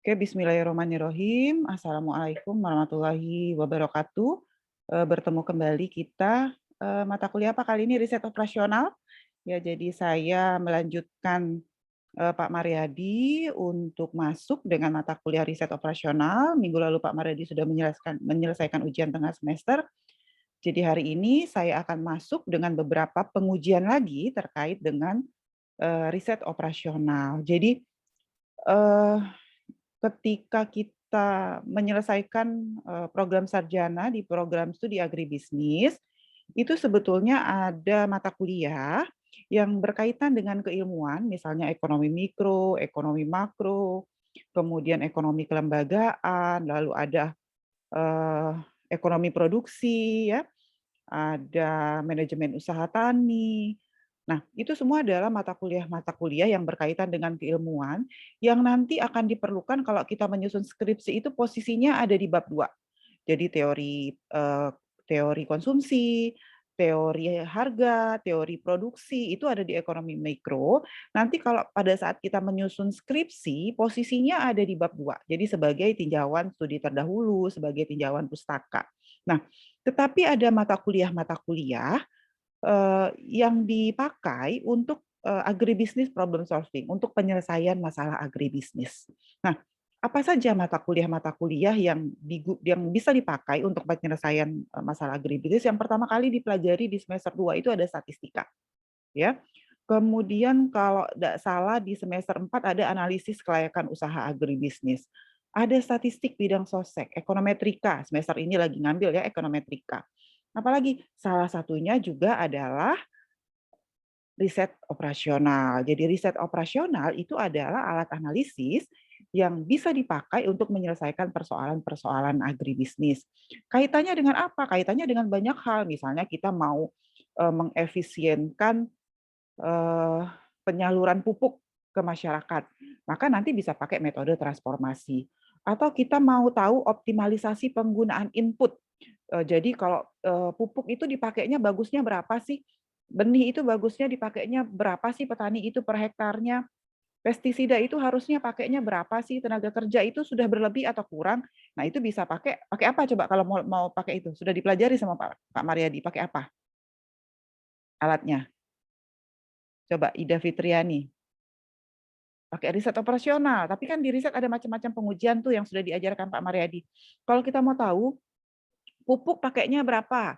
Oke, bismillahirrahmanirrahim. Assalamualaikum warahmatullahi wabarakatuh. Bertemu kembali kita, mata kuliah apa kali ini? Riset operasional. Ya, jadi saya melanjutkan, Pak Maryadi untuk masuk dengan mata kuliah riset operasional. Minggu lalu Pak Maryadi sudah menyelesaikan ujian tengah semester. Jadi hari ini saya akan masuk dengan beberapa pengujian lagi terkait dengan, riset operasional. Jadi, eee ketika kita menyelesaikan, program sarjana di program studi agribisnis, itu sebetulnya ada mata kuliah yang berkaitan dengan keilmuan, misalnya ekonomi mikro, ekonomi makro, kemudian ekonomi kelembagaan, lalu ada, eee, ekonomi produksi ya, ada manajemen usaha tani. Nah, itu semua adalah mata kuliah yang berkaitan dengan keilmuan, yang nanti akan diperlukan kalau kita menyusun skripsi itu posisinya ada di bab 2. Jadi teori konsumsi, teori harga, teori produksi, itu ada di ekonomi mikro. Nanti kalau pada saat kita menyusun skripsi, posisinya ada di bab 2. Jadi sebagai tinjauan studi terdahulu, sebagai tinjauan pustaka. Nah, tetapi ada mata kuliah yang dipakai untuk, agribisnis problem solving, untuk penyelesaian masalah agribisnis. Nah, apa saja mata kuliah yang bisa dipakai untuk penyelesaian, masalah agribisnis? Yang pertama kali dipelajari di semester 2 itu ada statistika, ya. Kemudian kalau tidak salah di semester 4 ada analisis kelayakan usaha agribisnis. Ada statistik bidang sosek, ekonometrika, semester ini lagi ngambil ya ekonometrika. Apalagi salah satunya juga adalah riset operasional. Jadi riset operasional itu adalah alat analisis yang bisa dipakai untuk menyelesaikan persoalan-persoalan agribisnis. Kaitannya dengan apa? Kaitannya dengan banyak hal. Misalnya kita mau mengefisienkan eh, penyaluran pupuk ke masyarakat, maka nanti bisa pakai metode transformasi. Atau kita mau tahu optimalisasi penggunaan input. Jadi kalau pupuk itu dipakainya bagusnya berapa sih? Benih itu bagusnya dipakainya berapa sih petani itu per hektarnya? Pestisida itu harusnya pakainya berapa sih? Tenaga kerja itu sudah berlebih atau kurang? Nah, itu bisa pakai pakai apa coba kalau mau mau pakai itu? Sudah dipelajari sama Pak Maryadi, pakai apa alatnya? Coba Ida Fitriani. Pakai riset operasional, tapi kan di riset ada macam-macam pengujian tuh yang sudah diajarkan Pak Maryadi. Kalau kita mau tahu pupuk pakainya berapa,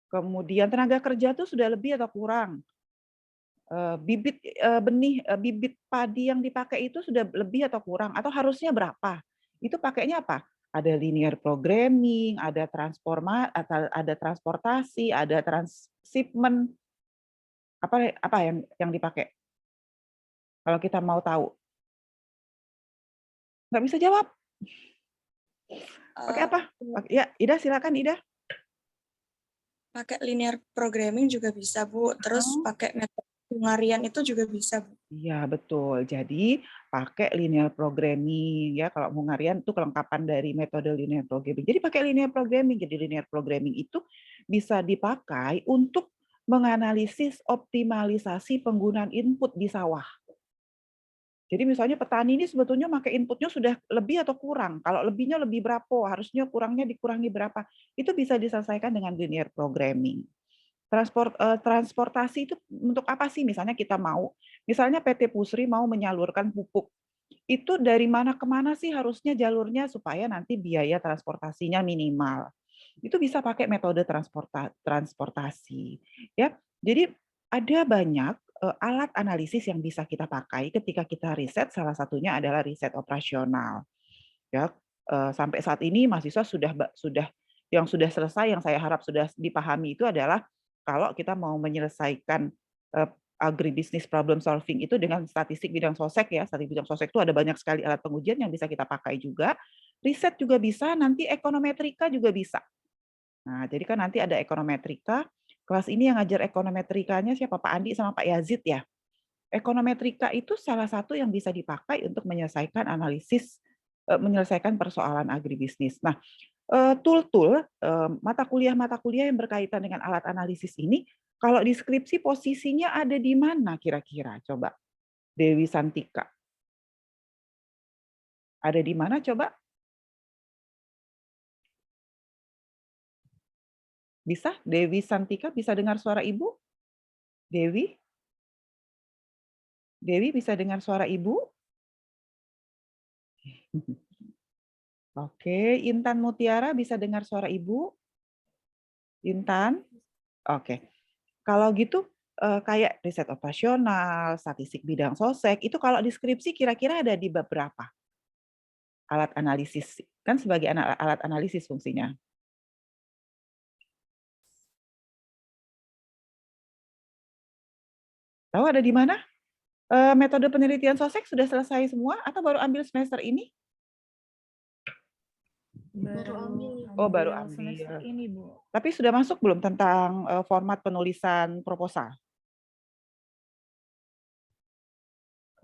kemudian tenaga kerja tuh sudah lebih atau kurang, bibit padi yang dipakai itu sudah lebih atau kurang, atau harusnya berapa. Itu pakainya apa? Ada linear programming, ada transportasi, ada transshipment, apa apa yang dipakai? Kalau kita mau tahu. Nggak bisa jawab, pakai Eee, apa? Ya, Ida silakan Ida. pakai linear programming juga bisa, Bu, terus Oh. pakai metode pengarian itu juga bisa, Bu. Iya betul. Jadi pakai linear programming ya, kalau Hungarian itu kelengkapan dari metode linear programming. Jadi pakai linear programming. Jadi linear programming itu bisa dipakai untuk menganalisis optimalisasi penggunaan input di sawah. Jadi misalnya petani ini sebetulnya pakai inputnya sudah lebih atau kurang. Kalau lebihnya lebih berapa, harusnya kurangnya dikurangi berapa. Itu bisa diselesaikan dengan linear programming. Transportasi itu untuk apa sih? Misalnya PT Pusri mau menyalurkan pupuk, itu dari mana ke mana sih harusnya jalurnya supaya nanti biaya transportasinya minimal. Itu bisa pakai metode transportasi, ya. Jadi ada banyak, alat analisis yang bisa kita pakai ketika kita riset, salah satunya adalah riset operasional. Ya, sampai saat ini mahasiswa sudah selesai yang saya harap sudah dipahami itu adalah kalau kita mau menyelesaikan, agribisnis problem solving itu dengan statistik bidang sosek ya, statistik bidang sosek itu ada banyak sekali alat pengujian yang bisa kita pakai juga, riset juga bisa, nanti ekonometrika juga bisa. Nah, jadi kan nanti ada ekonometrika, kelas ini yang ngajar ekonometrikanya siapa? Pak Andi sama Pak Yazid ya? Ekonometrika itu salah satu yang bisa dipakai untuk menyelesaikan persoalan agribisnis. Nah, tool-tool, mata kuliah yang berkaitan dengan alat analisis ini, kalau di skripsi posisinya ada di mana kira-kira? Coba, Dewi Santika. Ada di mana coba? Bisa? Dewi Santika bisa dengar suara Ibu? Dewi? Dewi bisa dengar suara Ibu? Oke, Intan Mutiara bisa dengar suara Ibu? Intan? Oke. Kalau gitu, kayak riset operasional, statistik bidang sosek, itu kalau deskripsi kira-kira ada di bab berapa? Alat analisis, kan sebagai alat analisis fungsinya. Tahu ada di mana? Metode penelitian sosek sudah selesai semua atau baru ambil semester ini? Oh, baru semester ambil. ini, Bu. Tapi sudah masuk belum tentang format penulisan proposal?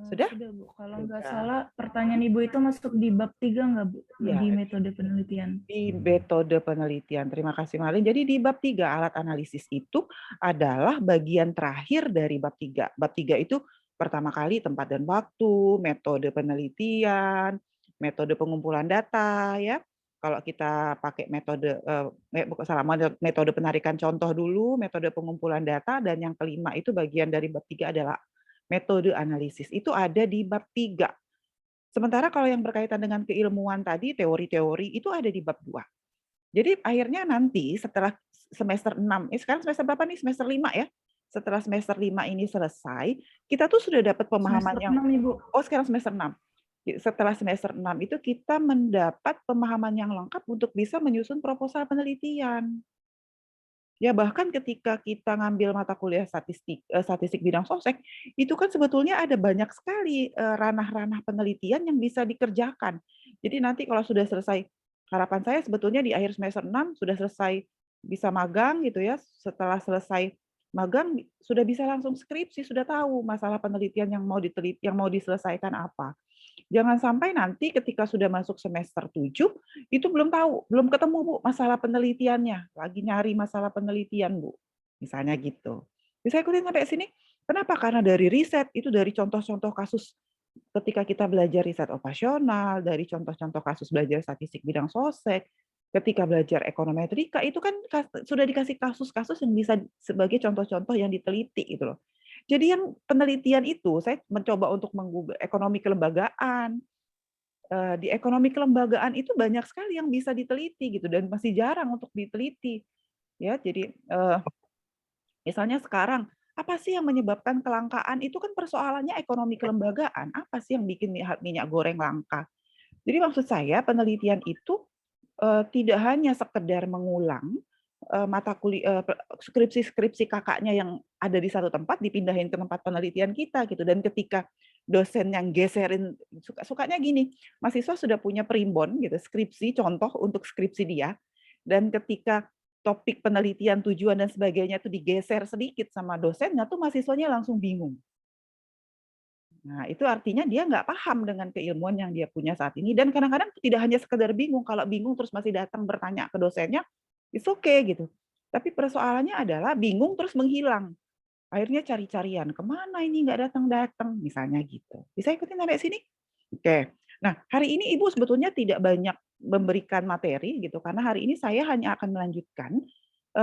Sudah? Sudah, Bu. Kalau nggak Sudah. salah, pertanyaan Ibu itu masuk di bab 3 nggak, Bu? Iya. Di metode penelitian. Di metode penelitian. Terima kasih, Malin. Jadi di bab 3, alat analisis itu adalah bagian terakhir dari bab 3. Bab 3 itu pertama kali tempat dan waktu, metode penelitian, metode pengumpulan data, ya. Kalau kita pakai metode, metode penarikan contoh dulu, metode pengumpulan data, dan yang kelima itu bagian dari bab 3 adalah metode analisis. Itu ada di bab 3. Sementara kalau yang berkaitan dengan keilmuan tadi, teori-teori, itu ada di bab 2. Jadi akhirnya nanti setelah semester 6, sekarang semester berapa nih? Semester 5 ya? Setelah semester 5 ini selesai, kita tuh sudah dapat pemahaman Semester yang... 6, Ibu. Oh, sekarang semester 6. Setelah semester 6 itu kita mendapat pemahaman yang lengkap untuk bisa menyusun proposal penelitian. Ya, bahkan ketika kita ngambil mata kuliah statistik bidang sosek, itu kan sebetulnya ada banyak sekali ranah-ranah penelitian yang bisa dikerjakan. Jadi nanti kalau sudah selesai, harapan saya sebetulnya di akhir semester 6 sudah selesai bisa magang gitu ya. Setelah selesai magang sudah bisa langsung skripsi, sudah tahu masalah penelitian yang mau diteliti, yang mau diselesaikan apa. Jangan sampai nanti ketika sudah masuk semester 7, itu belum tahu, belum ketemu Bu masalah penelitiannya, lagi nyari masalah penelitian Bu, misalnya gitu. Bisa ikutin sampai sini? Kenapa? Karena dari riset, itu dari contoh-contoh kasus ketika kita belajar riset operasional, dari contoh-contoh kasus belajar statistik bidang sosek, ketika belajar ekonometrika, itu kan sudah dikasih kasus-kasus yang bisa sebagai contoh-contoh yang diteliti gitu loh. Jadi yang penelitian itu saya mencoba untuk menggoogle ekonomi kelembagaan. Di ekonomi kelembagaan itu banyak sekali yang bisa diteliti gitu dan masih jarang untuk diteliti. Ya, jadi misalnya sekarang apa sih yang menyebabkan kelangkaan? Itu kan persoalannya ekonomi kelembagaan. Apa sih yang bikin minyak goreng langka? Jadi maksud saya penelitian itu tidak hanya sekedar mengulang mata kuliah skripsi-skripsi kakaknya yang ada di satu tempat dipindahin ke tempat penelitian kita gitu, dan ketika dosen yang geserin, sukanya gini, mahasiswa sudah punya primbon gitu, skripsi contoh untuk skripsi dia, dan ketika topik penelitian, tujuan dan sebagainya itu digeser sedikit sama dosennya tuh mahasiswanya langsung bingung. Nah, itu artinya dia nggak paham dengan keilmuan yang dia punya saat ini, dan kadang-kadang tidak hanya sekedar bingung, kalau bingung terus masih datang bertanya ke dosennya, it's okay gitu. Tapi persoalannya adalah bingung terus menghilang. Akhirnya cari-carian, kemana ini nggak datang-datang, misalnya gitu. Bisa ikutin sampai sini? Oke. Nah, hari ini Ibu sebetulnya tidak banyak memberikan materi gitu, karena hari ini saya hanya akan melanjutkan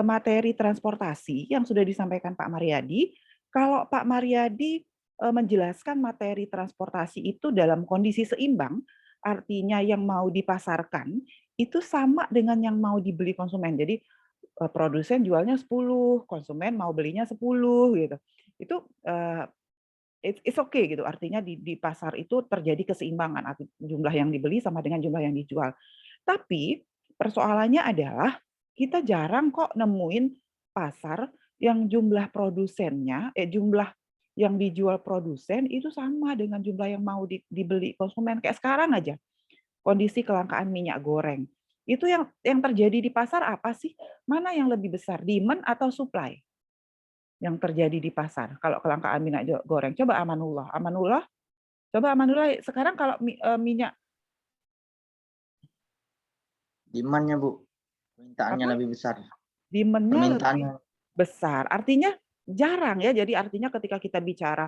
materi transportasi yang sudah disampaikan Pak Mariadi. Kalau Pak Mariadi menjelaskan materi transportasi itu dalam kondisi seimbang, artinya yang mau dipasarkan itu sama dengan yang mau dibeli konsumen. Jadi produsen jualnya 10, konsumen mau belinya 10 gitu. Itu it's okay gitu. Artinya di pasar itu terjadi keseimbangan, jumlah yang dibeli sama dengan jumlah yang dijual. Tapi persoalannya adalah kita jarang kok nemuin pasar yang jumlah produsennya, jumlah yang dijual produsen itu sama dengan jumlah yang mau dibeli konsumen. Kayak sekarang aja, kondisi kelangkaan minyak goreng. Itu yang terjadi di pasar apa sih? Mana yang lebih besar, demand atau supply yang terjadi di pasar kalau kelangkaan minyak goreng? Coba Amanullah. Coba Amanullah sekarang kalau minyak Demand-nya, Bu. Permintaannya apa? lebih besar. Demand-nya lebih Permintaannya. besar. Artinya jarang ya. Jadi artinya ketika kita bicara,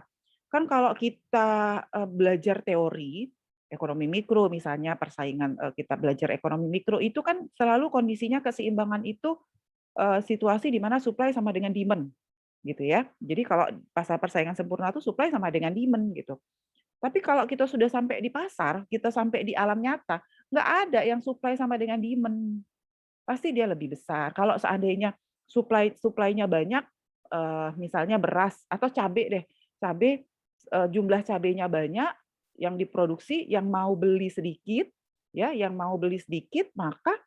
kan kalau kita belajar teori, ekonomi mikro misalnya persaingan, kita belajar ekonomi mikro itu kan selalu kondisinya keseimbangan itu, situasi di mana supply sama dengan demand, gitu ya. Jadi kalau pasar persaingan sempurna itu supply sama dengan demand gitu. Tapi kalau kita sudah sampai di pasar, kita sampai di alam nyata, nggak ada yang supply sama dengan demand. Pasti dia lebih besar. Kalau seandainya supply-nya banyak, misalnya beras atau cabe deh, cabe, jumlah cabenya banyak, yang diproduksi, yang mau beli sedikit, ya, yang mau beli sedikit, maka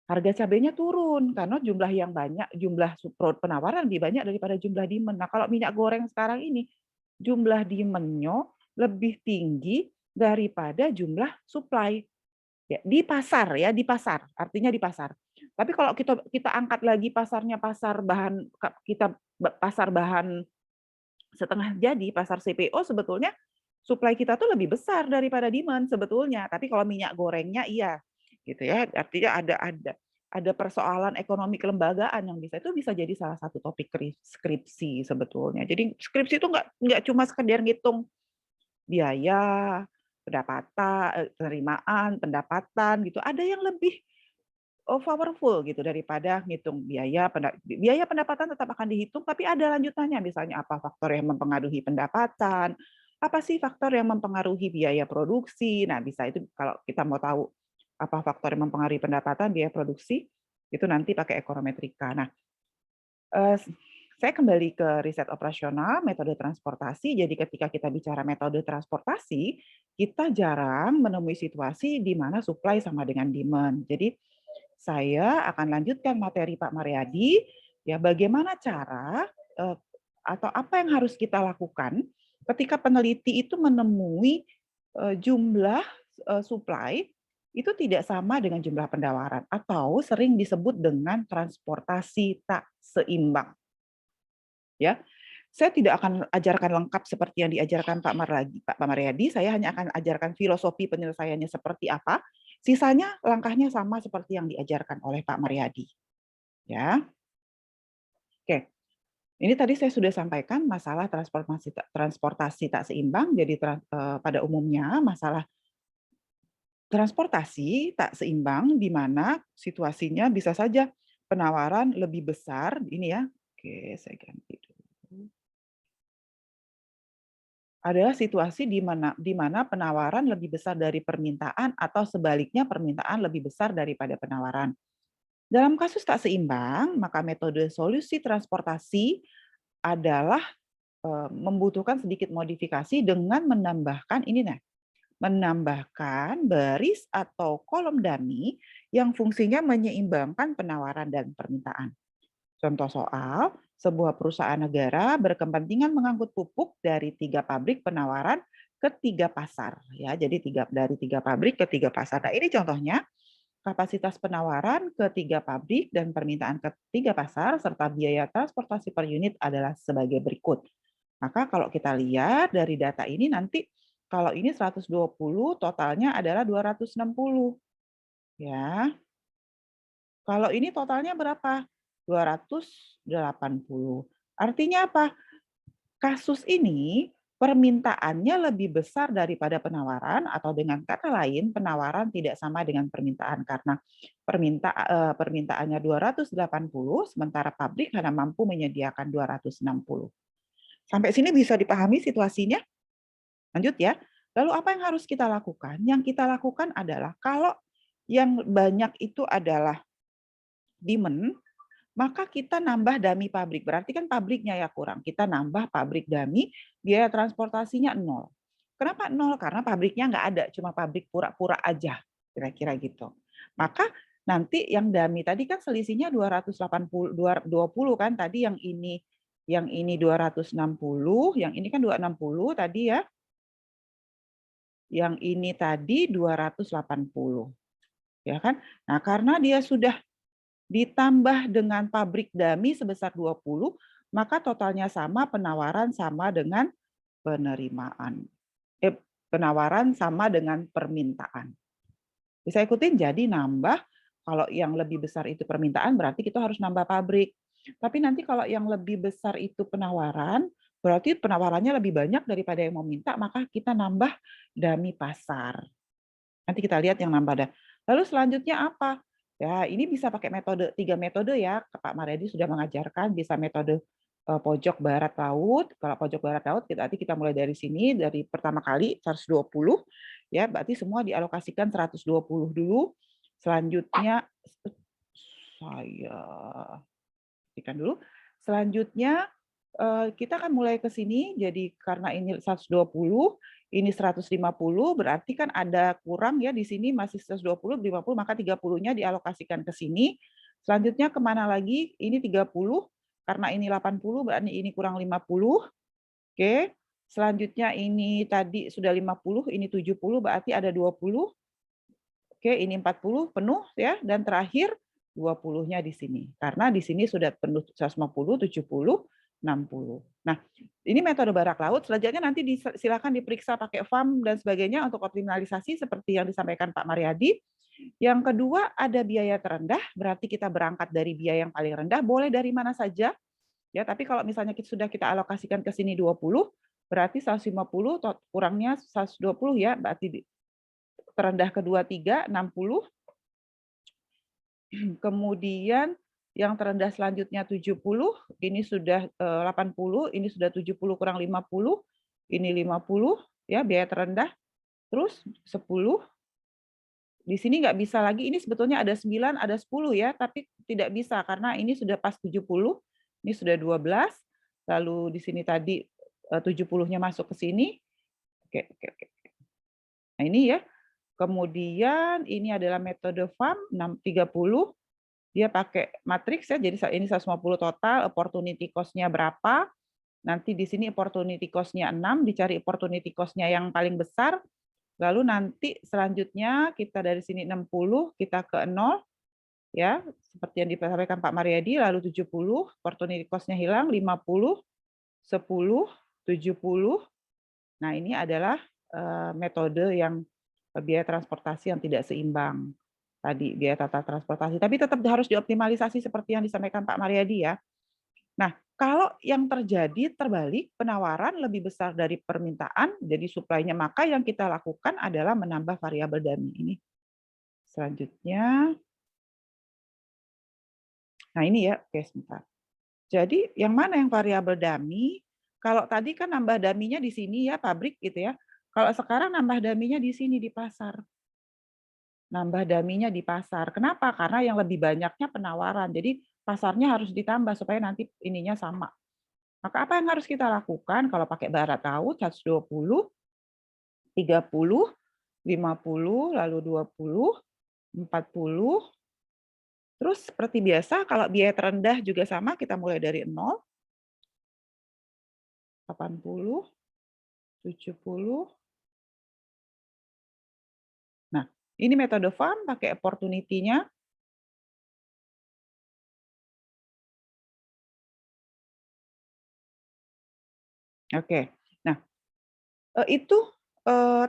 harga cabenya turun karena jumlah yang banyak, jumlah penawaran lebih banyak daripada jumlah demand. Nah, kalau minyak goreng sekarang ini, jumlah demand-nya lebih tinggi daripada jumlah supply. Ya, di pasar ya, di pasar, artinya di pasar. Tapi kalau kita kita angkat lagi pasarnya pasar bahan pasar bahan setengah jadi, pasar CPO sebetulnya supply kita tuh lebih besar daripada demand sebetulnya. Tapi kalau minyak gorengnya iya, gitu ya. Artinya ada persoalan ekonomi kelembagaan yang itu bisa jadi salah satu topik skripsi sebetulnya. Jadi skripsi itu nggak cuma sekedar ngitung biaya, penerimaan, pendapatan gitu. Ada yang lebih powerful gitu daripada ngitung biaya. Biaya pendapatan tetap akan dihitung, tapi ada lanjutannya. Misalnya apa faktor yang mempengaruhi pendapatan, apa sih faktor yang mempengaruhi biaya produksi. Nah, bisa itu kalau kita mau tahu apa faktor yang mempengaruhi pendapatan, biaya produksi, itu nanti pakai ekonometrika. Nah, saya kembali ke riset operasional, metode transportasi. Jadi ketika kita bicara metode transportasi, kita jarang menemui situasi di mana supply sama dengan demand. Jadi saya akan lanjutkan materi Pak Mariadi, ya bagaimana cara atau apa yang harus kita lakukan ketika peneliti itu menemui jumlah supply itu tidak sama dengan jumlah penawaran atau sering disebut dengan transportasi tak seimbang. Ya, saya tidak akan ajarkan lengkap seperti yang diajarkan Pak Mariadi. Saya hanya akan ajarkan filosofi penyelesaiannya seperti apa. Sisanya langkahnya sama seperti yang diajarkan oleh Pak Mariadi. Ya, oke. Ini tadi saya sudah sampaikan masalah transportasi tak seimbang. Jadi pada umumnya masalah transportasi tak seimbang di mana situasinya bisa saja penawaran lebih besar. Ini ya, oke, saya ganti dulu. Adalah situasi di mana penawaran lebih besar dari permintaan atau sebaliknya permintaan lebih besar daripada penawaran. Dalam kasus tak seimbang, maka metode solusi transportasi adalah membutuhkan sedikit modifikasi dengan menambahkan baris atau kolom dummy yang fungsinya menyeimbangkan penawaran dan permintaan. Contoh soal, sebuah perusahaan negara berkepentingan mengangkut pupuk dari 3 pabrik penawaran ke 3 pasar. Ya, jadi dari 3 pabrik ke 3 pasar. Nah, ini contohnya kapasitas penawaran ke 3 pabrik dan permintaan ke 3 pasar serta biaya transportasi per unit adalah sebagai berikut. Maka kalau kita lihat dari data ini nanti kalau ini 120 totalnya adalah 260. Ya. Kalau ini totalnya berapa? 280. Artinya apa? Kasus ini permintaannya lebih besar daripada penawaran atau dengan kata lain penawaran tidak sama dengan permintaan karena permintaannya 280 sementara pabrik hanya mampu menyediakan 260. Sampai sini bisa dipahami situasinya? Lanjut ya. Lalu apa yang harus kita lakukan? Yang kita lakukan adalah kalau yang banyak itu adalah demand, maka kita nambah dummy pabrik. Berarti kan pabriknya ya kurang. Kita nambah pabrik dummy, biaya transportasinya 0. Kenapa 0? Karena pabriknya nggak ada, cuma pabrik pura-pura aja. Kira-kira gitu. Maka nanti yang dummy tadi kan selisihnya 280, 20 kan tadi yang ini 260, yang ini kan 260 tadi ya. Yang ini tadi 280. Ya kan? Nah, karena dia sudah ditambah dengan pabrik dummy sebesar 20, maka totalnya sama, penawaran sama dengan penerimaan. Penawaran sama dengan permintaan. Bisa ikutin? Jadi nambah, kalau yang lebih besar itu permintaan, berarti kita harus nambah pabrik. Tapi nanti kalau yang lebih besar itu penawaran, berarti penawarannya lebih banyak daripada yang mau minta, maka kita nambah dummy pasar. Nanti kita lihat yang nambah dah. Lalu selanjutnya apa? Ya, ini bisa pakai metode 3 metode ya. Pak Maryadi sudah mengajarkan bisa metode pojok barat laut. Kalau pojok barat laut nanti kita mulai dari sini dari pertama kali 120 ya, berarti semua dialokasikan 120 dulu. Selanjutnya saya ikan dulu. Selanjutnya kita akan mulai ke sini, jadi karena ini 120, ini 150, berarti kan ada kurang ya di sini masih 120, 50, maka 30-nya dialokasikan ke sini. Selanjutnya kemana lagi? Ini 30, karena ini 80, berarti ini kurang 50. Oke. Selanjutnya ini tadi sudah 50, ini 70, berarti ada 20. Oke, ini 40 penuh ya, dan terakhir 20-nya di sini. Karena di sini sudah penuh 150, 70, 60. Nah, ini metode barak laut. Selanjutnya nanti silakan diperiksa pakai FAM dan sebagainya untuk optimalisasi seperti yang disampaikan Pak Maryadi. Yang kedua, ada biaya terendah, berarti kita berangkat dari biaya yang paling rendah, boleh dari mana saja. Ya, tapi kalau misalnya sudah kita alokasikan ke sini 20, berarti 150 kurangnya 120 ya, berarti terendah kedua 3, 60. Kemudian yang terendah selanjutnya 70, ini sudah 80, ini sudah 70 kurang 50, ini 50 ya biaya terendah. Terus 10, di sini nggak bisa lagi, ini sebetulnya ada 9, ada 10 ya, tapi tidak bisa karena ini sudah pas 70, ini sudah 12, lalu di sini tadi 70-nya masuk ke sini. Oke. Nah ini ya. Kemudian ini adalah metode FAM 630. Dia pakai matriks ya, jadi ini 150 total, opportunity cost-nya berapa. Nanti di sini opportunity cost-nya 6, dicari opportunity cost-nya yang paling besar. Lalu nanti selanjutnya kita dari sini 60, kita ke 0, ya seperti yang disampaikan Pak Maryadi, lalu 70, opportunity cost-nya hilang, 50, 10, 70. Nah ini adalah metode yang biaya transportasi yang tidak seimbang. Tadi biaya tata transportasi, tapi tetap harus dioptimalisasi seperti yang disampaikan Pak Maryadi ya. Nah, kalau yang terjadi terbalik, penawaran lebih besar dari permintaan, jadi supply-nya, maka yang kita lakukan adalah menambah variabel dummy ini. Selanjutnya, nah ini ya, oke sebentar. Jadi yang mana yang variabel dummy? Kalau tadi kan nambah dummy-nya di sini ya, pabrik gitu ya. Kalau sekarang nambah dummy-nya di sini di pasar. Nambah dummy-nya di pasar. Kenapa? Karena yang lebih banyaknya penawaran. Jadi pasarnya harus ditambah supaya nanti ininya sama. Maka apa yang harus kita lakukan kalau pakai barat laut 120, 30, 50, lalu 20, 40. Terus seperti biasa kalau biaya terendah juga sama, kita mulai dari 0, 80, 70. Nah, ini metode FAM pakai opportunity-nya. Oke. Nah, itu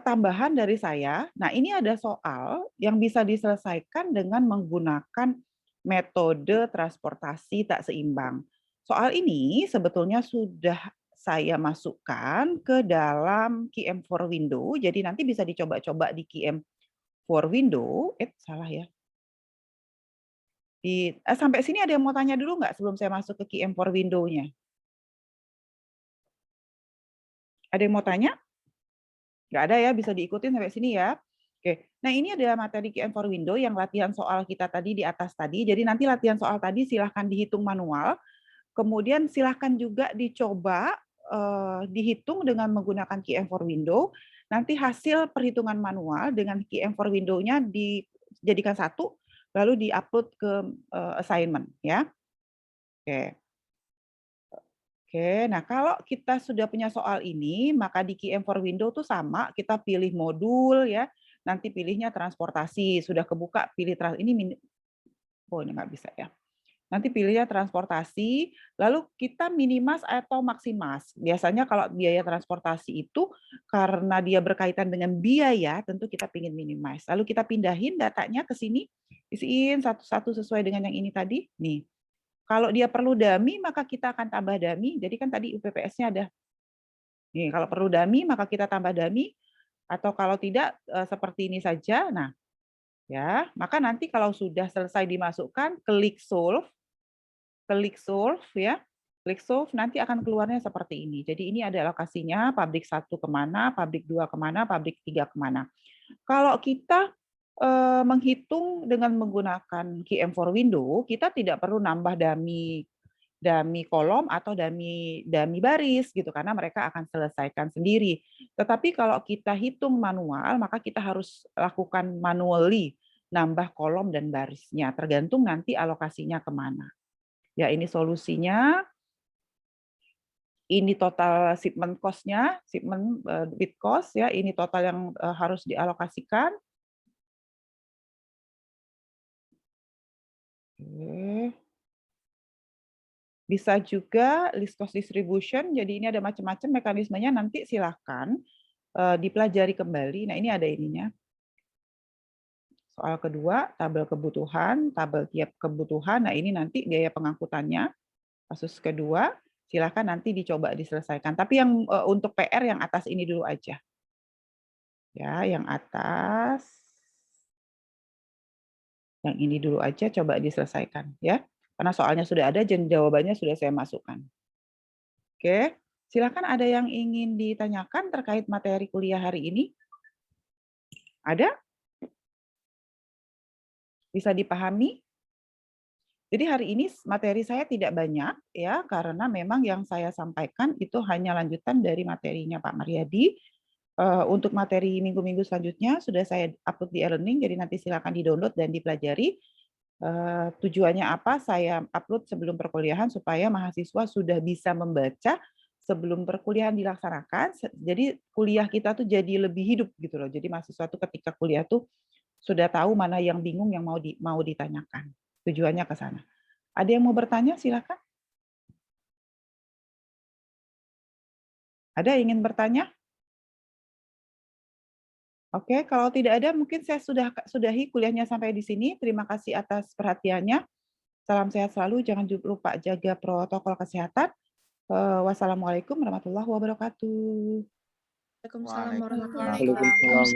tambahan dari saya. Nah, ini ada soal yang bisa diselesaikan dengan menggunakan metode transportasi tak seimbang. Soal ini sebetulnya sudah saya masukkan ke dalam QM4 window, jadi nanti bisa dicoba-coba di QM4 window. Salah ya. Sampai sini ada yang mau tanya dulu nggak sebelum saya masuk ke QM4 window-nya? Ada yang mau tanya? Nggak ada ya, bisa diikutin sampai sini ya. Oke, nah ini adalah materi QM4 window yang latihan soal kita tadi di atas tadi. Jadi nanti latihan soal tadi silahkan dihitung manual. Kemudian silahkan juga dicoba dihitung dengan menggunakan QM4 window. Nanti hasil perhitungan manual dengan QM4 window-nya dijadikan satu, lalu diupload ke assignment ya. Oke. Oke, nah kalau kita sudah punya soal ini, maka di QM4 window tuh sama, kita pilih modul ya, nanti pilihnya transportasi, sudah kebuka pilih ini oh ini nggak bisa ya. Nanti pilihnya transportasi, lalu kita minimas atau maksimas. Biasanya kalau biaya transportasi itu karena dia berkaitan dengan biaya, tentu kita ingin minimize. Lalu kita pindahin datanya ke sini, isiin satu-satu sesuai dengan yang ini tadi. Nih. Kalau dia perlu dummy, maka kita akan tambah dummy. Jadi kan tadi UPPS-nya ada. Nih, kalau perlu dummy, maka kita tambah dummy. Atau kalau tidak seperti ini saja. Nah, ya, maka nanti kalau sudah selesai dimasukkan, klik solve ya. Klik solve nanti akan keluarnya seperti ini. Jadi ini ada alokasinya, pabrik 1 kemana, pabrik 2 kemana, pabrik 3 kemana. Kalau kita menghitung dengan menggunakan QM for window, kita tidak perlu nambah dummy kolom atau dummy baris gitu, karena mereka akan selesaikan sendiri. Tetapi kalau kita hitung manual, maka kita harus lakukan manually, nambah kolom dan barisnya, tergantung nanti alokasinya kemana. Ya, ini solusinya. Ini total shipment cost-nya, shipment bid cost ya, ini total yang harus dialokasikan. Oke. Bisa juga list cost distribution, jadi ini ada macam-macam mekanismenya, nanti silahkan dipelajari kembali. Nah, ini ada ininya. Soal kedua, tabel kebutuhan, tabel tiap kebutuhan. Nah, ini nanti biaya pengangkutannya. Kasus kedua, silahkan nanti dicoba diselesaikan. Tapi yang untuk PR yang atas ini dulu aja. Ya, yang atas. Yang ini dulu aja coba diselesaikan ya. Karena soalnya sudah ada dan jawabannya sudah saya masukkan. Oke, silakan ada yang ingin ditanyakan terkait materi kuliah hari ini? Ada? Bisa dipahami? Jadi hari ini materi saya tidak banyak ya, karena memang yang saya sampaikan itu hanya lanjutan dari materinya Pak Mariadi. Untuk materi minggu-minggu selanjutnya sudah saya upload di e-learning, jadi nanti silakan di-download dan dipelajari. Tujuannya apa? Saya upload sebelum perkuliahan supaya mahasiswa sudah bisa membaca sebelum perkuliahan dilaksanakan. Jadi kuliah kita tuh jadi lebih hidup gitu loh. Jadi mahasiswa tuh ketika kuliah tuh sudah tahu mana yang bingung yang mau ditanyakan. Tujuannya ke sana. Ada yang mau bertanya? Silakan. Ada yang ingin bertanya? Oke, kalau tidak ada mungkin saya sudahi kuliahnya sampai di sini. Terima kasih atas perhatiannya. Salam sehat selalu, jangan lupa jaga protokol kesehatan. Wassalamualaikum warahmatullahi wabarakatuh. Waalaikumsalam warahmatullahi Waalaikumsalam wabarakatuh.